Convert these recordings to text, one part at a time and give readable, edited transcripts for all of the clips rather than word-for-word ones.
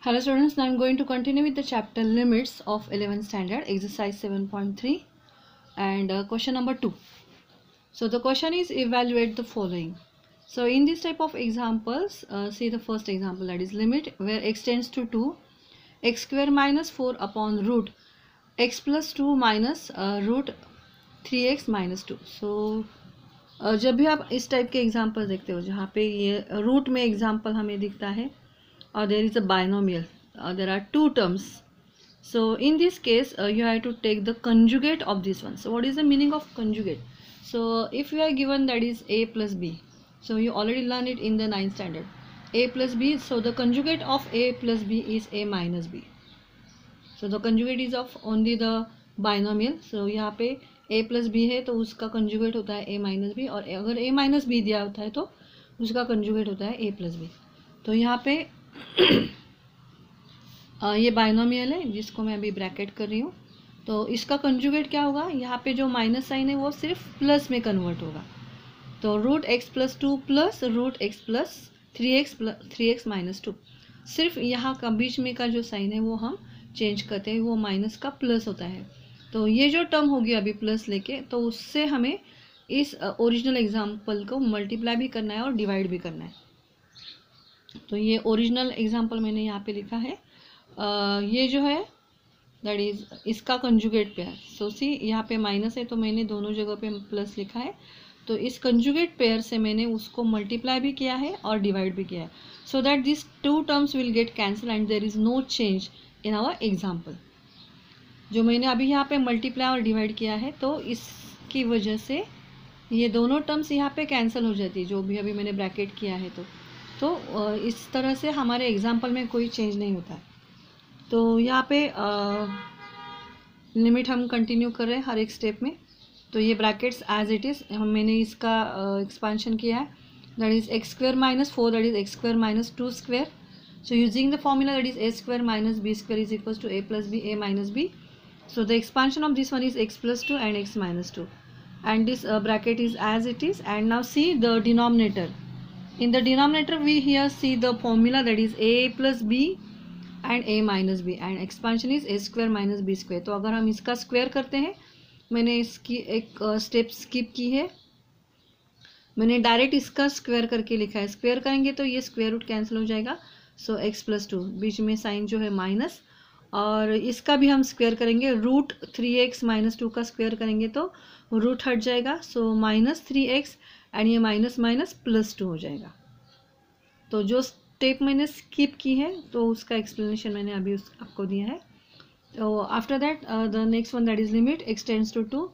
Hello students, now I am going to continue with the chapter limits of 11th standard exercise 7.3 and question number 2. So the question is evaluate the following. So in this type of examples, see the first example, that is limit where x tends to 2, x square minus 4 upon root x plus 2 minus root 3x minus 2. So जब भी आप इस type के example देखते हो जहाँ पे ये रूट में एग्जाम्पल हमें दिखता है or there is a binomial, there are two terms. So in this case you have to take the conjugate of this one. So what is the meaning of conjugate? So if you are given that is a plus b, so you already learned it in the 9th standard, a plus b, so the conjugate of a plus b is a minus b. So the conjugate is of only the binomial. So यहाँ पे a plus b है तो उसका conjugate होता है a minus b, और अगर a minus b दिया होता है तो उसका conjugate होता है a plus b. तो यहाँ पे ये बाइनोमियल है जिसको मैं अभी ब्रैकेट कर रही हूँ. तो इसका कंजुगेट क्या होगा, यहाँ पे जो माइनस साइन है वो सिर्फ प्लस में कन्वर्ट होगा. तो root x plus 2 plus root x plus 3x minus 2, सिर्फ यहाँ का बीच में का जो साइन है वो हम चेंज करते हैं, वो माइनस का प्लस होता है. तो ये जो टर्म होगी अभी प्लस लेके, तो उससे हमें इस ओरिजिनल एग्जाम्पल को मल्टीप्लाई भी करना है और डिवाइड भी करना है. तो ये ओरिजिनल एग्जाम्पल मैंने यहाँ पे लिखा है. ये जो है दैट इज इसका कंजुगेट पेयर. सो सी यहाँ पे माइनस है तो मैंने दोनों जगह पे प्लस लिखा है. तो इस कंजुगेट पेयर से मैंने उसको मल्टीप्लाई भी किया है और डिवाइड भी किया है, so that this two terms will get cancel and there is no change in our example. जो मैंने अभी यहाँ पे मल्टीप्लाई और डिवाइड किया है तो इसकी वजह से ये दोनों टर्म्स यहाँ पे कैंसिल हो जाती है जो भी अभी मैंने ब्रैकेट किया है. तो इस तरह से हमारे एग्जाम्पल में कोई चेंज नहीं होता है. तो यहाँ पे लिमिट हम कंटिन्यू कर रहे हैं हर एक स्टेप में. तो ये ब्रैकेट्स एज इट इज़ मैंने इसका एक्सपांशन किया है, that is x square minus 4, that is x square minus 2 square. So using the formula that is a square minus b square is equals to a plus b a minus b. So the expansion of this one is x plus 2 and x minus 2, and this bracket is as it is. And now see the denominator. In the denominator we here see the formula that is a plus b and a minus b, and expansion is a square minus b square. तो अगर हम इसका square करते हैं, मैंने इसकी एक step skip की है, मैंने डायरेक्ट इसका स्क्वायर करके लिखा है. स्क्वायर करेंगे तो ये स्क्वायर रूट कैंसिल हो जाएगा. सो एक्स प्लस 2, बीच में साइन जो है माइनस, और इसका भी हम स्क्वायर करेंगे. रूट 3x माइनस 2 का स्क्वायर करेंगे तो रूट हट जाएगा, सो माइनस 3x एंड ये माइनस माइनस प्लस 2 हो जाएगा. तो जो स्टेप मैंने स्किप की है तो उसका एक्सप्लेनेशन मैंने अभी आपको दिया है. तो after that the next one that is limit x tends to 2,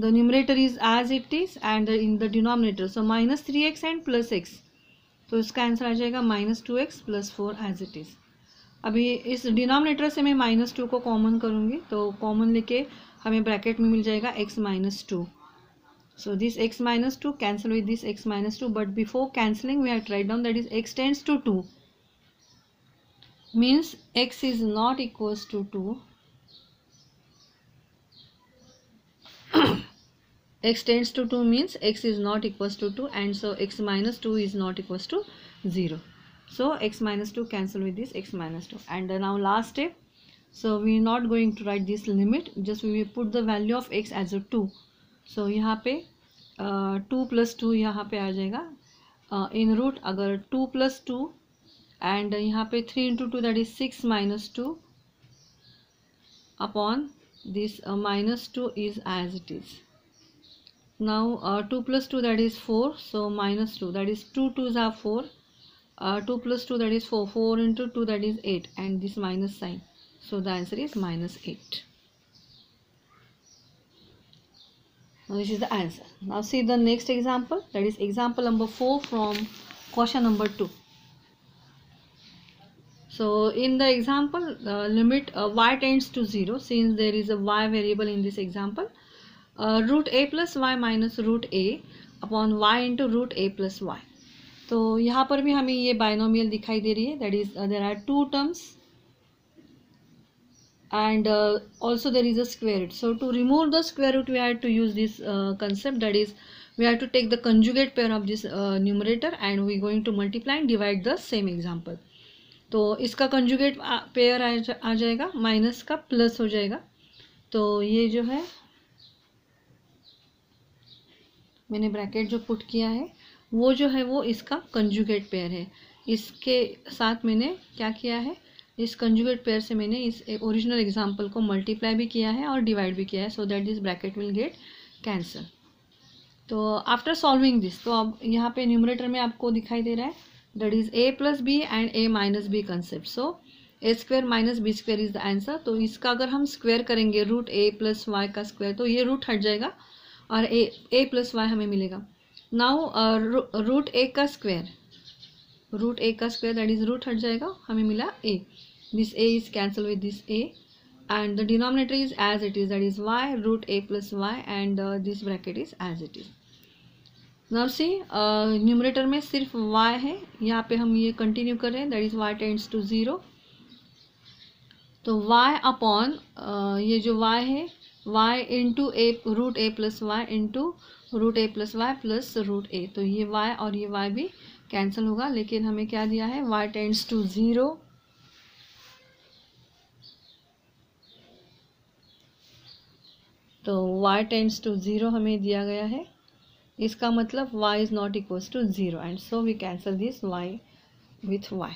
the numerator is as it is and in the denominator so minus 3x and plus x. तो इसका आंसर आ जाएगा minus 2x plus 4 as it is. अभी इस denominator से मैं minus 2 को common करूँगी, तो कॉमन लेके हमें ब्रैकेट में मिल जाएगा x minus 2. So this x minus 2 cancel with this x minus 2, but before cancelling we have to write down that is x tends to 2 means x is not equals to 2. X tends to 2 means x is not equals to 2, and so x minus 2 is not equals to 0. So x minus 2 cancel with this x minus 2. And now last step, so we are not going to write this limit, just we will put the value of x as a 2. सो यहाँ पे 2 plus 2 यहाँ पे आ जाएगा इन root. अगर 2 plus 2 and यहाँ पे 3 into 2 that is 6 minus 2 upon this minus 2 is as it is. Now 2 plus 2 that is 4, so minus 2 that is 2 2s are 4, 2 plus 2 that is 4, 4 into 2 that is 8, and this minus sign, so the answer is minus 8. Now this is the answer. Now see the next example, that is example number 4 from question number 2. So in the example limit y tends to 0, since there is a y variable in this example, root a plus y minus root a upon y into root a plus y. तो यहाँ पर भी हमें ये binomial दिखाई दे रही है, that is there are two terms and also there is a square root. So to remove the square root we have to use this concept, that is we have to take the conjugate pair of this numerator and we are going to multiply and divide the same example. तो इसका conjugate pair आ जाएगा, minus का plus हो जाएगा। तो ये जो है मैंने ब्रैकेट जो पुट किया है वो जो है वो इसका कंजुगेट पेयर है। इसके साथ मैंने क्या किया है, इस कंजुगेट पेयर से मैंने इस ओरिजिनल एग्जांपल को मल्टीप्लाई भी किया है और डिवाइड भी किया है, so that this bracket will get cancel. तो आफ्टर सॉल्विंग दिस, तो अब यहाँ पे न्यूमरेटर में आपको दिखाई दे रहा है that is a plus b and a minus b concept. So a square minus b square is the answer. तो इसका अगर हम स्क्वायर करेंगे रूट a प्लस वाई का स्क्वायर, तो ये रूट हट जाएगा और a प्लस वाई हमें मिलेगा। नाउ रूट a का स्क्वायर, दैट इज रूट हट जाएगा, हमें मिला a, this a is cancel with this a and the denominator is as it is, that is y root a plus y and this bracket is as it is. Now see numerator में सिर्फ y है, यहाँ पे हम ये continue कर रहे हैं, that is y tends to 0। तो y अपॉन ये जो y है y into a root a plus y into root a plus y plus root a, तो ये y और ये y भी कैंसिल होगा, लेकिन हमें क्या दिया है y टेंड्स टू 0। तो y टेंड्स टू 0 हमें दिया गया है, इसका मतलब y is not equals to 0 and so we cancel this y with y.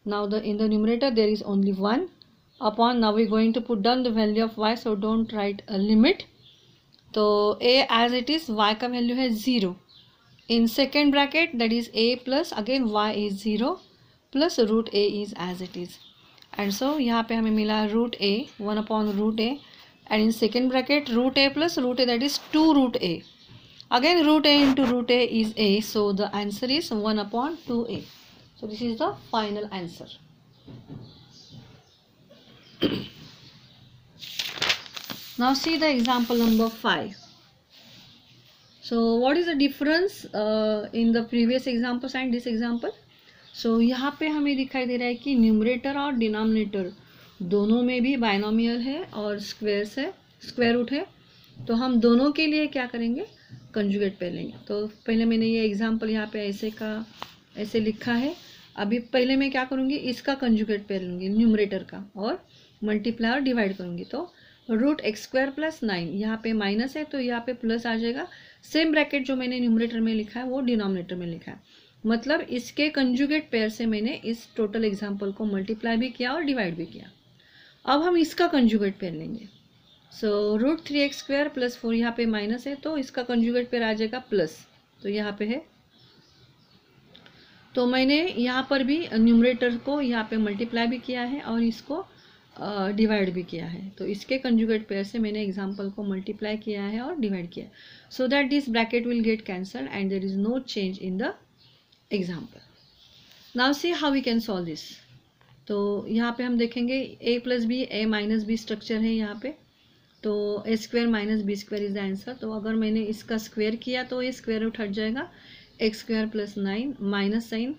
Now in the numerator there is only 1 upon, now we are going to put down the value of y, so don't write a limit. तो a as it is, y का value है 0 in second bracket, that is a plus again y is 0 plus root a is as it is, and so यहाँ पे हमें मिला root a 1 upon root a, and in second bracket root a plus root a, that is 2 root a, again root a into root a is a, so the answer is 1 upon 2a. So this is the final answer. Now see the example number 5. So what is the difference in the previous examples and this example? So यहाँ पे हमें दिखाई दे रहा है कि numerator और denominator दोनों में भी बाइनोमियल है और स्क्वायर्स है, स्क्वायर रूट है। तो हम दोनों के लिए क्या करेंगे, कंजुगेट पेयर लेंगे। तो पहले मैंने ये एग्जांपल यहाँ पे ऐसे लिखा है। अभी पहले मैं क्या करूँगी, इसका कंजुगेट पेयर लूँगी न्यूमरेटर का और मल्टीप्लाई और डिवाइड करूँगी। तो रूट एक्स स्क्वायर प्लस 9, यहाँ पे माइनस है तो यहाँ पे प्लस आ जाएगा। सेम ब्रैकेट जो मैंने न्यूमरेटर में लिखा है वो डिनोमिनेटर में लिखा है, मतलब इसके कंजुगेट पेयर से मैंने इस टोटल एग्जाम्पल को मल्टीप्लाई भी किया और डिवाइड भी किया। अब हम इसका कंजुगेट पेयर लेंगे। So root 3x square plus 4, यहाँ पे माइनस है तो इसका कंजुगेट पेयर आ जाएगा प्लस, तो यहाँ पे है। तो मैंने यहाँ पर भी न्यूमरेटर को यहाँ पे मल्टीप्लाई भी किया है और इसको डिवाइड भी किया है। तो इसके कंजुगेट पेयर से मैंने एग्जाम्पल को मल्टीप्लाई किया है और डिवाइड किया है, so that this bracket will get cancelled and there is no change in the example. Now see how we can solve this. तो यहाँ पे हम देखेंगे a plus b a minus b structure है यहाँ पे, तो a square minus b square is the answer. तो अगर मैंने इसका स्क्वायर किया तो ये स्क्वायर रूट हट जाएगा, x square plus 9 minus sign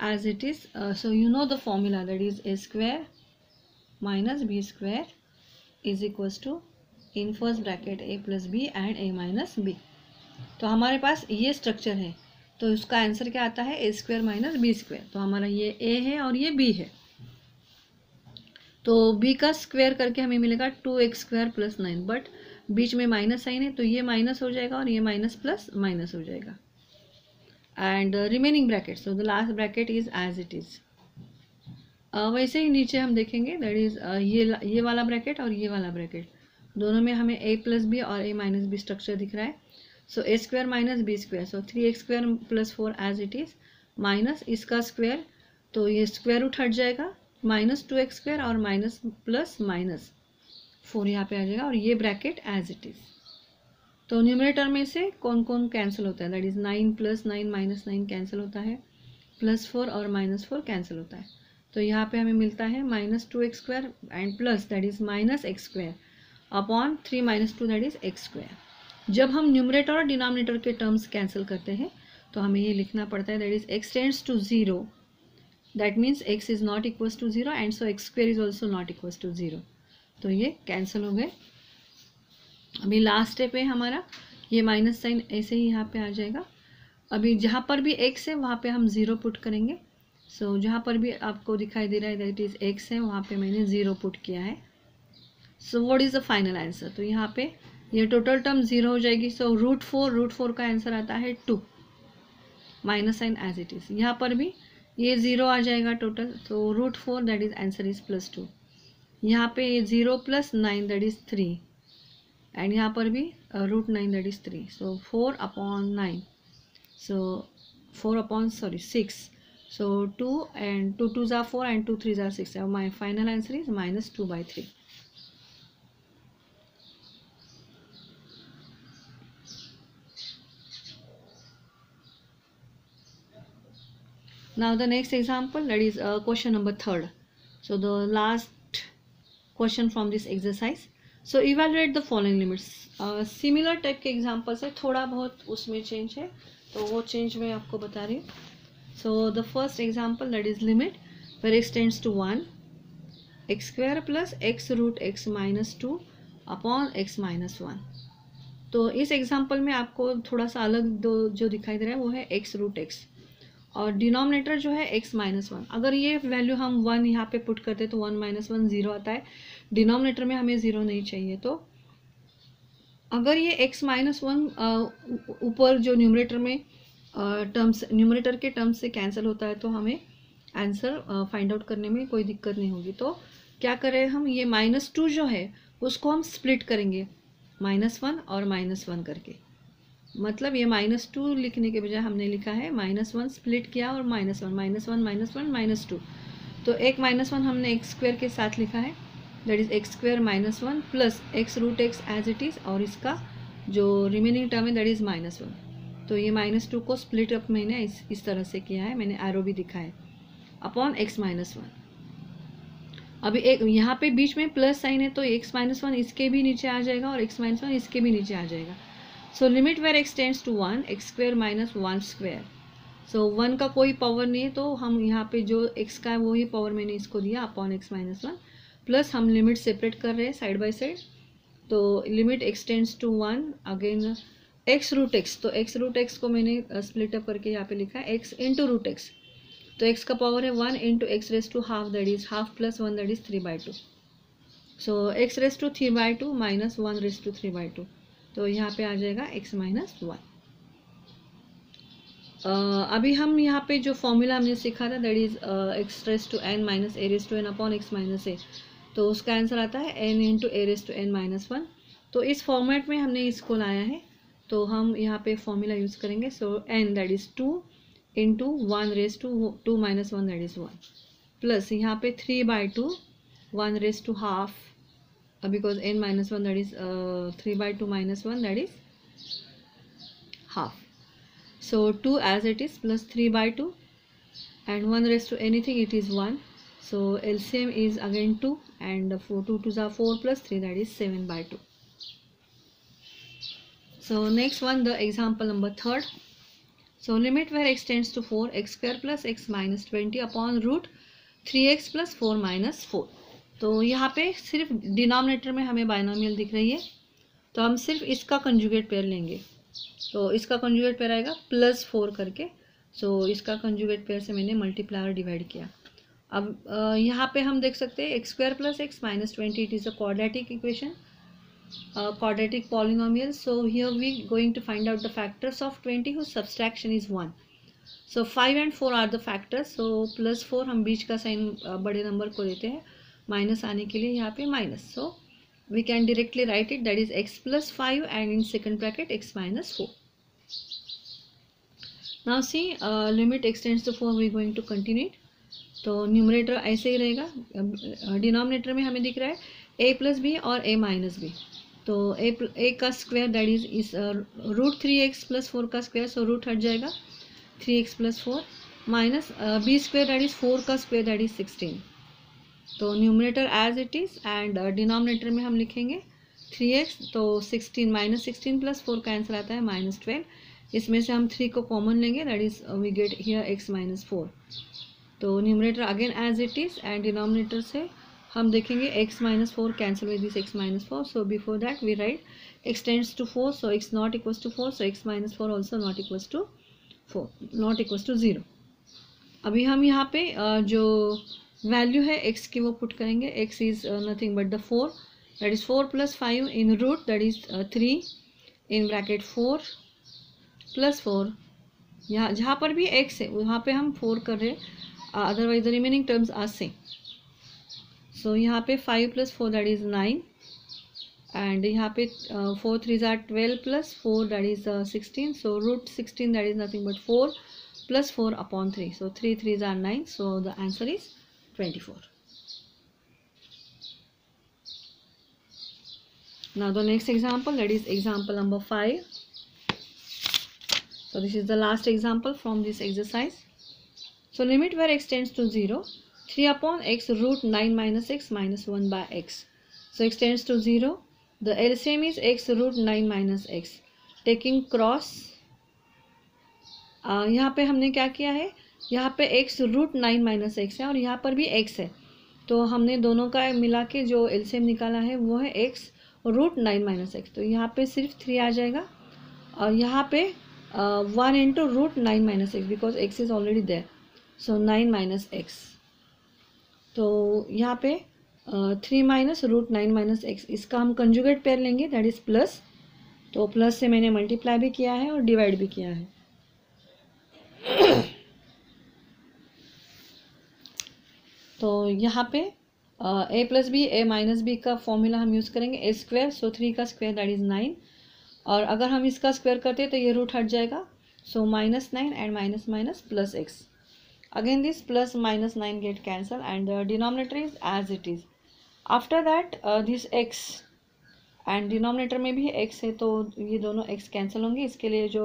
as it is. So you know the formula, that is a square minus b square is equals to in first bracket a plus b and a minus b. तो हमारे पास ये structure है, तो इसका answer क्या आता है, a square minus b square. तो हमारा ये a है और ये b है, तो b का स्क्वायर करके हमें मिलेगा 2x स्क्वायर प्लस 9, बट बीच में माइनस साइन है तो ये माइनस हो जाएगा और ये माइनस प्लस माइनस हो जाएगा। And remaining bracket, so the last bracket is as it is. वैसे ही नीचे हम देखेंगे, दैट इज ये वाला ब्रैकेट और ये वाला ब्रैकेट, दोनों में हमें a प्लस बी और a माइनस बी स्ट्रक्चर दिख रहा है। So a square minus b square, so 3x square plus 4 as it is, minus इसका स्क्वायर, तो ये स्क्वायर रूट हट जाएगा, माइनस 2x स्क्वायर और माइनस प्लस माइनस 4 यहाँ पे आ जाएगा और ये ब्रैकेट एज इट इज। तो न्यूमरेटर में से कौन कौन कैंसिल होता है, that is 9 plus 9 minus 9 cancel होता है, प्लस 4 और माइनस 4 कैंसिल होता है। तो यहाँ पे हमें मिलता है minus 2x square and plus that is minus x square upon 3 minus 2 that is x square. जब हम न्यूमरेटर और डिनोमिनेटर के टर्म्स कैंसिल करते हैं तो हमें ये लिखना पड़ता है, that is x tends to 0, that means x is not equals to 0 and so x square is also not equals to 0। तो ये कैंसिल हो गए। अभी लास्ट स्टेप है हमारा, ये माइनस साइन ऐसे ही यहाँ पे आ जाएगा। अभी जहाँ पर भी x है वहाँ पे हम 0 पुट करेंगे सो जहाँ पर भी आपको दिखाई दे रहा है दैट इज़ x है, वहाँ पे मैंने 0 पुट किया है. So what is the final answer? तो यहाँ पे ये टोटल टर्म 0 हो जाएगी. सो रूट 4 का आंसर आता है 2, minus sign as it is. यहाँ पर भी ये 0 आ जाएगा टोटल. तो root 4 that is answer is +2. यहाँ पे ये 0 + 9 दैट इज 3 एंड यहाँ पर भी √9 that is 3. So 4/9. So 6. So 2 and 2 2s are 4 and 2 3s are 6. So my final answer is -2/3. Now the next example, that is question number 3rd. So the last question from this exercise. So evaluate the following limits. Similar type के examples है, थोड़ा बहुत उसमें change है, तो वो change मैं आपको बता रही हूँ. So the first example, that is limit where x tends to 1, x² plus x root x minus 2 upon x minus 1. तो इस एग्जाम्पल में आपको थोड़ा सा अलग जो दिखाई दे रहा है वो है x रूट x और डिनोमिनेटर जो है x माइनस 1. अगर ये वैल्यू हम 1 यहाँ पे पुट करते तो 1 - 1 0 आता है. डिनोमिनेटर में हमें 0 नहीं चाहिए. तो अगर ये x माइनस 1 ऊपर जो न्यूमरेटर में न्यूमरेटर के टर्म्स से कैंसिल होता है तो हमें आंसर फाइंड आउट करने में कोई दिक्कत नहीं होगी. तो क्या करें हम, ये -2 जो है उसको हम स्प्लिट करेंगे -1 और -1 करके. मतलब ये -2 लिखने के बजाय हमने लिखा है -1 स्प्लिट किया और -1 -2. तो एक -1 हमने x² के साथ लिखा है, that is x² - 1 plus x root x as it is, और इसका जो रिमेनिंग टर्म है दैट इज -1. तो ये -2 को स्प्लिट अप मैंने इस तरह से किया है, मैंने एरो भी दिखा है, अपॉन x माइनस 1. अभी एक यहाँ पे बीच में प्लस साइन है तो x माइनस 1 इसके भी नीचे आ जाएगा और x माइनस 1 इसके भी नीचे आ जाएगा. So limit where x tends to 1, x² - 1². So 1 का कोई पावर नहीं है तो हम यहाँ पे जो x का है वही पावर मैंने इसको दिया अपॉन x माइनस 1, प्लस हम लिमिट सेपरेट कर रहे हैं साइड बाय साइड. तो limit x tends to 1, again x root x. तो x रूट x को मैंने स्प्लिट अप करके यहाँ पे लिखा है x इंटू रूट x. तो x का पावर है 1 into x raise to half, that is half plus 1 that is 3/2. So x raise to 3/2 minus 1 raise to 3/2. तो यहाँ पे आ जाएगा x माइनस 1. अभी हम यहाँ पे जो फॉर्मूला हमने सीखा था that is x raise to n minus a raise to n upon x minus a. तो उसका आंसर आता है n into a raise to n minus 1. तो इस फॉर्मेट में हमने इसको लाया है तो हम यहाँ पे फॉर्मूला यूज़ करेंगे. So n that is 2 into 1 raise to 2 minus 1 that is 1, plus यहाँ पे 3/2 1 raise to half, because n minus 1 that is 3/2 minus 1 that is half. So 2 as it is plus 3/2 and 1 raise to anything it is 1. So LCM is again 2 and 4 2 2s are 4 plus 3 that is 7/2. So next one, the example number 3rd. So limit where x tends to 4, x² plus x minus 20 upon root 3x plus 4 minus 4. तो यहाँ पे सिर्फ denominator में हमें binomial दिख रही है तो हम सिर्फ इसका कंजुगेट पेयर लेंगे. तो इसका कंजुगेट पेयर आएगा +4 करके. सो इसका कंजुगेट पेयर से मैंने मल्टीप्लायर डिवाइड किया. अब यहाँ पे हम देख सकते हैं x² plus x minus 20 it is a quadratic equation, quadratic polynomial. So here we going to find out the factors of 20 whose subtraction is 1. So 5 and 4 are the factors. So +4 हम बीच का साइन बड़े number को देते हैं minus आने के लिए, यहाँ पे minus. So we can directly write it, that is x plus 5 and in second bracket x minus 4. Now see limit x tends to 4 we going to continue it. तो न्यूमरेटर ऐसे ही रहेगा. डिनोमिनेटर में हमें दिख रहा है a प्लस बी और a minus b. तो a का square that is root 3x plus 4 का स्क्वायर. सो रूट हट जाएगा 3x plus 4 minus b² that is 4 का स्क्वायर दैट इज 16. तो numerator as it is and denominator में हम लिखेंगे 3x. तो 16 माइनस 16 प्लस 4 का आंसर आता है -12. इसमें से हम 3 को कॉमन लेंगे that is we get here x minus 4. तो numerator again as it is and denominator से हम देखेंगे x minus 4 cancel with this x minus 4. So before that we write x tends to 4, so x not equals to 4, so x minus 4 also not equals to 4, not equals to 0. अभी हम यहाँ पे जो value है x की वो put करेंगे. x is nothing but the 4, that is 4 + 5 in root that is 3 in bracket 4 + 4. यहाँ जहाँ पर भी x है वहाँ पे हम 4 कर रहे हैं, otherwise the remaining terms are same. So यहाँ पे 5 + 4 दैट इज 9 एंड यहाँ पे 4 3s are 12 + 4 that is 16. So root 16 that is nothing but 4 + 4 upon 3. So 3 3s are 9. So the answer is 24. Now the next example, that is example number 5. So this is the last example from this exercise. So limit where x tends to 0, 3 upon x root 9 minus x minus 1 by x. So x tends to 0. The LCM is x root 9 minus x. Taking cross, यहाँ पे हमने क्या किया है, यहाँ पे x root 9 minus x है और यहाँ पर भी x है, तो हमने दोनों का मिला के जो LCM निकाला है वो है x root 9 minus x. तो यहाँ पे सिर्फ 3 आ जाएगा और यहाँ पे 1 into root 9 minus x because x is already there. So 9 minus x. तो यहाँ पे 3 माइनस रूट 9 माइनस एक्स, इसका हम कंजुगेट पेयर लेंगे दैट इज प्लस. तो प्लस से मैंने मल्टीप्लाई भी किया है और डिवाइड भी किया है. तो यहाँ पे a + b a - b का फॉर्मूला हम यूज़ करेंगे a². सो 3 का स्क्वायर दैट इज़ 9 और अगर हम इसका स्क्वायर करते हैं तो ये रूट हट जाएगा. सो -9 and minus plus x. Again this plus minus 9 get cancelled and the denominator is as it is. After that this x and denominator में भी x है तो ये दोनों x कैंसिल होंगे. इसके लिए जो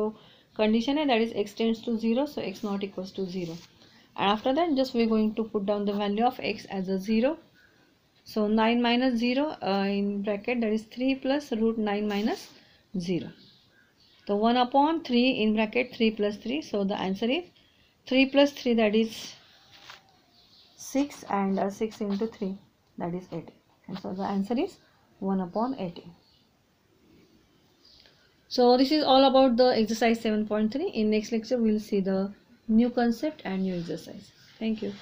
कंडीशन है that is x tends to 0, so x not equals to 0. And after that just we are going to put down the value of x as a 0. So 9 minus 0 in bracket that is 3 plus root 9 minus 0. So 1 upon 3 in bracket 3 plus 3. So the answer is 3 plus 3 that is 6 and 6 into 3 that is 18. And so the answer is 1 upon 18. So this is all about the exercise 7.3. In next lecture we will see the new concept and new exercise. Thank you.